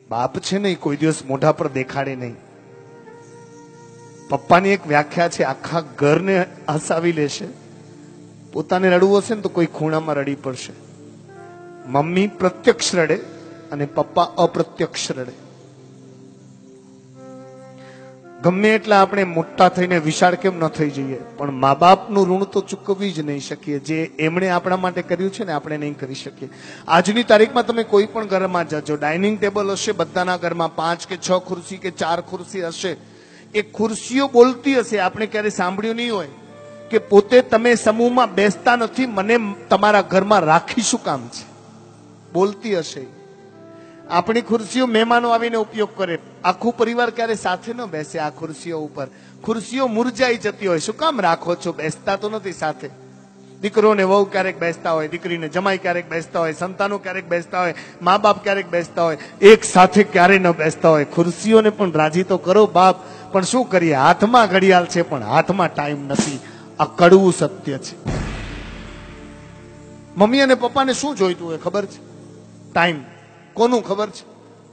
બાપ છે ને કોઈ દિવસ મોઢા પર દેખાડે નહીં. પપ્પાની એક વ્યાખ્યા છે, આખા ઘરને હસાવી લેશે. પોતાને રડવું હશે ને તો કોઈ ખૂણામાં રડી પડશે. મમ્મી પ્રત્યક્ષ રડે અને પપ્પા અપ્રત્યક્ષ રડે. ગમે એટલા આપણે મોટા થઈને વિશાળ કેમ ન થઈ જઈએ, પણ મા બાપનું ઋણ તો ચૂકવી જ નહીં શકીએ. જે એમણે આપણા માટે કર્યું છે ને આપણે નહીં કરી શકીએ. આજની તારીખમાં તમે કોઈ પણ ઘરમાં જજો, ડાઇનિંગ ટેબલ હશે બધાના ઘરમાં, 5 કે 6 ખુરશી કે 4 ખુરશી હશે. એ ખુરશીઓ બોલતી હશે. આપણે ક્યારે સાંભળ્યું નહીં હોય કે પોતે તમે સમૂહમાં બેસતા નથી, મને તમારા ઘરમાં રાખી શું કામ છે? બોલતી હશે. આપણી ખુરશીઓ મહેમાનો આવીને ઉપયોગ કરે. આખું પરિવાર ક્યારે સાથે ન બેસે આ ખુરશીઓ ઉપર. ખુરશીઓ મુરઝાઈ જતી હોય. શું કામ રાખો છો? બેસતા તો નથી સાથે. દીકરો ને વહુ ક્યારેક બેસતા હોય, દીકરીને જમાઈ ક્યારેક બેસતા હોય, સંતાનો ક્યારેક બેસતા હોય, મા બાપ ક્યારેક બેસતા હોય, એક સાથે ક્યારેય ન બેસતા હોય. ખુરશીઓને પણ રાજી તો કરો બાપ, પણ શું કરીએ? હાથમાં ઘડિયાળ છે પણ હાથમાં ટાઈમ નથી. આ કડવું સત્ય છે. મમ્મી અને પપ્પાને શું જોઈતું હોય ખબર છે? ટાઈમ. કોનું ખબર છે?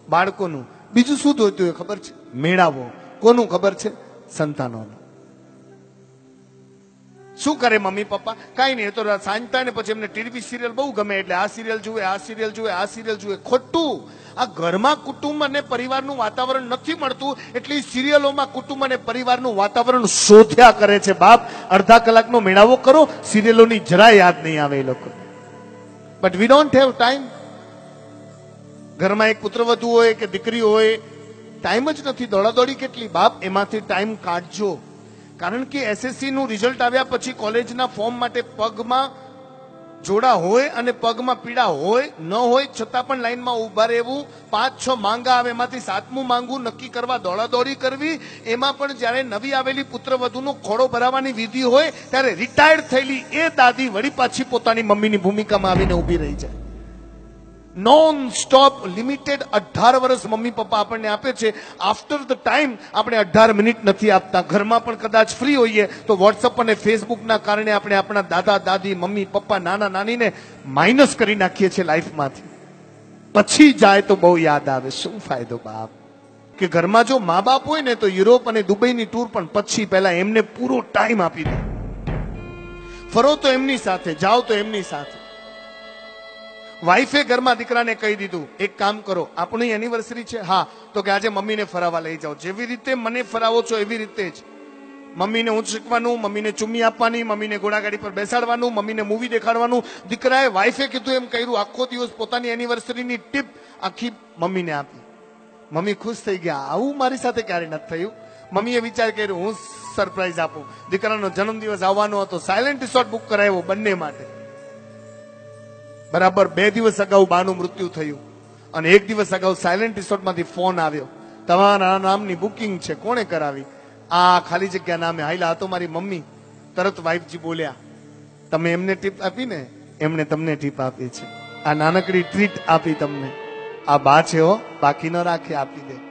બાળકોનું. બીજું શું જોઈતું હોય ખબર છે? મેળાવો. કોનું ખબર છે? સંતાનોનું. શું કરે મમ્મી પપ્પા? કઈ નહીં, તો સાંજ થાય ને પછી એમને ટીવી સિરિયલ બહુ ગમે એટલે આ સિરિયલ જુએ, આ સિરિયલ જુએ, આ સિરિયલ જુએ. ખોટું. આ ઘરમાં કુટુંબ અને પરિવારનું વાતાવરણ નથી મળતું એટલે સિરિયલોમાં કુટુંબ અને પરિવારનું વાતાવરણ શોધ્યા કરે છે. બાપ, અડધા કલાકનો મેળાવો કરો, સિરિયલોની જરા યાદ નહીં આવે એ લોકો. But we don't have time. ઘરમાં એક પુત્રવધુ હોય કે દીકરી હોય, ટાઈમ જ નથી. દોડાદોડી કેટલી. બાપ, એમાંથી ટાઈમ કાઢજો. કારણ કે એસએસસી નું રિઝલ્ટ આવ્યા પછી કોલેજના ફોર્મ માટે પગમાં જોડા હોય અને પગમાં પીડા હોય ન હોય છતાં પણ લાઈનમાં ઉભા રહેવું. 5-6 માંગા આવે, એમાંથી 7મું માંગવું નક્કી કરવા દોડાદોડી કરવી. એમાં પણ જયારે નવી આવેલી પુત્રવધુનો ખોળો ભરાવાની વિધિ હોય ત્યારે રિટાયર્ડ થયેલી એ દાદી વળી પાછી પોતાની મમ્મીની ભૂમિકામાં આવીને ઉભી રહી જાય. નોન સ્ટોપ લિમિટેડ 18 વર્ષ મમ્મી પપ્પા આપણને આપે છે. આફ્ટર ધ ટાઈમ આપણે 18 મિનિટ નથી આપતા. ઘરમાં પણ કદાચ ફ્રી હોઈએ તો વોટ્સઅપ અને ફેસબુકના કારણે આપણે આપણા દાદા દાદી, મમ્મી પપ્પા, નાના નાનીને માઇનસ કરી નાખીએ છીએ લાઈફમાંથી. પછી જાય તો બહુ યાદ આવે. શું ફાયદો બાપ? કે ઘરમાં જો મા બાપ હોય ને તો યુરોપ અને દુબઈની ટૂર પણ પછી પહેલા એમને પૂરો ટાઈમ આપી દો. ફરો તો એમની સાથે, જાઓ તો એમની સાથે. વાઈફે ઘરમાં દીકરાને કહી દીધું, એક કામ કરો, આપણી એનિવર્સરી છે, હા, તો કે આજે મમ્મીને ફરાવા લઈ જાઓ. જેવી રીતે મને ફરાવો છો એવી રીતે જ મમ્મીને ઊંચ શીખવાનું, મમ્મીને ચુમ્મી આપવાની, મમ્મીને ઘોડાગાડી પર બેસાડવાનું, મમ્મીને મૂવી દેખાડવાનું. દીકરાએ વાઈફે કીધું એમ કર્યું. આખો દિવસ પોતાની એનિવર્સરીની ટીપ આખી મમ્મીને આપી. મમ્મી ખુશ થઈ ગયા. આવું મારી સાથે ક્યારે નથી થયું. મમ્મીએ વિચાર કર્યો હું સરપ્રાઈઝ આપું. દીકરાનો જન્મદિવસ આવવાનો હતો, સાયલેન્ટ રિસોર્ટ બુક કરાવ્યો બંને માટે. બરાબર 2 દિવસ અગાઉ બાનું મૃત્યુ થયું અને 1 દિવસ અગાઉ સાયલેન્ટ રિસોર્ટમાંથી ફોન આવ્યો, તમારા નામની બુકિંગ છે. કોણે કરાવી? આ ખાલી જગ્યા નામે. હાઈલા, આ તો મારી મમ્મી. તરત વાઈફજી બોલ્યા, તમે એમને ટીપ આપી ને, એમણે તમને ટીપ આપી છે. આ નાનકડી ટ્રીટ આપી તમને. આ બા છે હો, બાકી ન રાખે, આપી દે.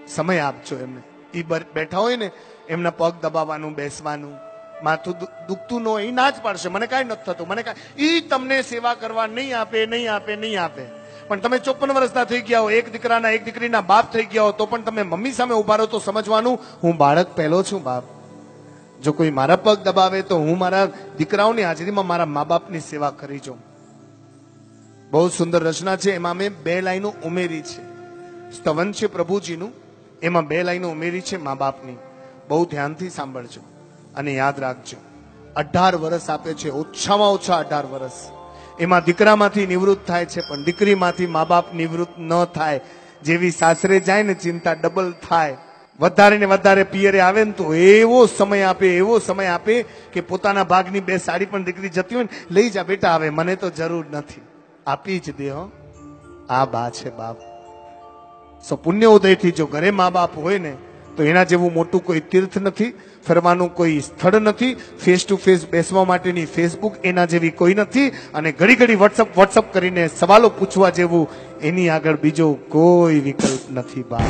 સમય આપજો એમને. એ બેઠા હોય ને એમના પગ દબાવવાનું, બેસવાનું. માથું દુખતું ન હોય, એ ના જ પાડશે, મને કાંઈ નથી થતું, મને કાંઈ. એ તમને સેવા કરવા નહીં આપે, નહીં આપે, નહીં આપે. પણ તમે 54 વર્ષના થઈ ગયા હો, એક દીકરાના એક દીકરીના બાપ થઈ ગયા હો, તો પણ તમે મમ્મી સામે ઉભા રહો તો સમજવાનું હું બાળક પહેલો છું બાપ. જો કોઈ મારા પગ દબાવે તો હું મારા દીકરાઓની હાજરીમાં મારા મા બાપની સેવા કરી જાઉં. બહુ સુંદર રચના છે. એમાં મેં 2 લાઈનો ઉમેરી છે. સ્તવન છે પ્રભુજીનું, એમાં 2 લાઈનો ઉમેરી છે મા બાપની. બહુ ધ્યાનથી સાંભળજો અને યાદ રાખજો. 18 વર્ષ આપે છે, ઓછામાં ઓછા 18 વર્ષ. એમાં દીકરામાંથી નિવૃત્ત થાય છે પણ દીકરીમાંથી મા બાપ નિવૃત્ત ન થાય. જેવી સાસરે જાય ને ચિંતા ડબલ થાય. વધારે ને વધારે પિયરે આવે ને તો એવો સમય આપે, એવો સમય આપે કે પોતાના ભાગની 2 સાડી પણ દીકરી જતી હોય ને, લઈ જા બેટા, આવે મને તો જરૂર નથી, આપી જ દે. હો, આ બા છે બાપ. સો પુણ્ય ઉદયથી જો ઘરે મા બાપ હોય ને તો એના જેવું મોટું કોઈ તીર્થ નથી, ફરવાનું કોઈ સ્થળ નથી, ફેસ ટુ ફેસ બેસવા માટેની ફેસબુક એના જેવી કોઈ નથી, અને ઘડી ઘડી વોટ્સઅપ કરીને સવાલો પૂછવા જેવું એની આગળ બીજો કોઈ વિકલ્પ નથી બા.